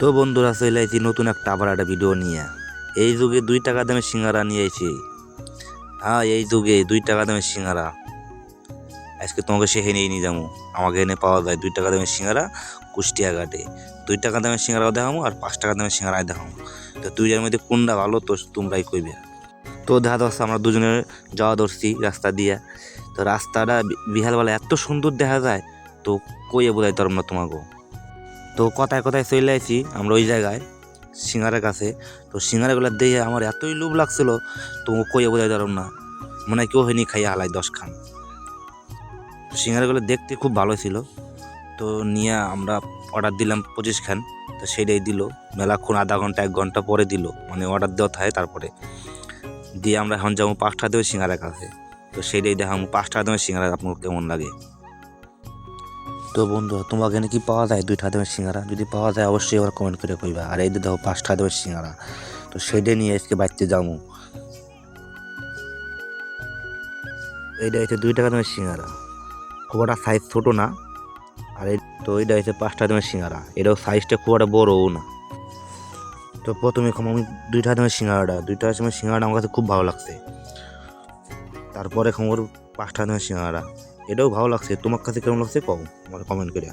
তো বন্ধুরা চলে আইছি নতুন আবার একটা ভিডিও নিয়ে। এই যুগে 2 টাকা দামের সিঙ্গারা নিয়ে আইছি। হ্যাঁ, এই যুগে 2 টাকা দামের সিঙ্গারা আজকে তোমাকে সে নিয়ে নিয়ে যাবো। আমাকে এনে পাওয়া যায় 2 টাকা দামের সিঙ্গারা কুষ্টিয়া ঘাটে। 2 টাকা দামের সিঙ্গারাও দেখাবো আর 5 টাকা দামের সিঙ্গারাই দেখাবো। তো দুইটার মধ্যে কোনটা ভালো তো তোমরাই কইবে। তো দেখা যাচ্ছে আমরা দুজনে যাওয়া ধরছি রাস্তা দিয়ে। তো রাস্তাটা বিহালবেলা এত সুন্দর দেখা যায়, তো কইয়ে বোঝাইতে পারব না তোমাকে। তো কথায় কথায় চলে আসি আমরা ওই জায়গায় সিঙ্গারের কাছে। তো সিঙ্গারাগুলো দেখে আমার এতই লোভ লাগছিল, তো কইয়ে বোঝাইতে পারব না। মনে হয় কেউ হয়নি খাইয়া হালাই 10 খান। তো সিঙ্গারাগুলো দেখতে খুব ভালো ছিল। তো নিয়ে আমরা অর্ডার দিলাম 25 খান। তো সেটাই দিল মেলাক্ষণ, আধা ঘন্টা 1 ঘন্টা পরে দিল, মানে অর্ডার দেওয়া থাকে তারপরে দিয়ে আমরা এখন যাবো 5 টাকা দেবে সিঙ্গারার কাছে। তো সেটাই দেখাবো 5 টাকা দেবে সিঙ্গারা আপনার কেমন লাগে। তো বন্ধু, তোমার এখানে কি পাওয়া যায় 2 টাকা দামের সিঙ্গারা? যদি পাওয়া যায় অবশ্যই আবার কমেন্ট করে কইবা। আর এই দেখো 5 টাকা দামের সিঙ্গারা, তো সেইটা নিয়ে আজকে বাড়তে যাবো। এইটা হচ্ছে 2 টাকা দামের সিঙ্গারা, খুব একটা সাইজ ছোটো না। আর এই তো এইটা হচ্ছে 5 টাকা দামের সিঙ্গারা, এটাও সাইজটা খুব একটা বড়ও না। তো প্রথমে আমি 2 টাকা দামের সিঙ্গারাটা 2 টাকা দামের সিঙ্গারাটা আমার কাছে খুব ভালো লাগছে। তারপরে খামোর 5 টাকা দামের সিঙ্গারা, এটাও ভালো লাগছে। তোমার কাছে কেমন লাগছে কও, আমার কমেন্ট করে।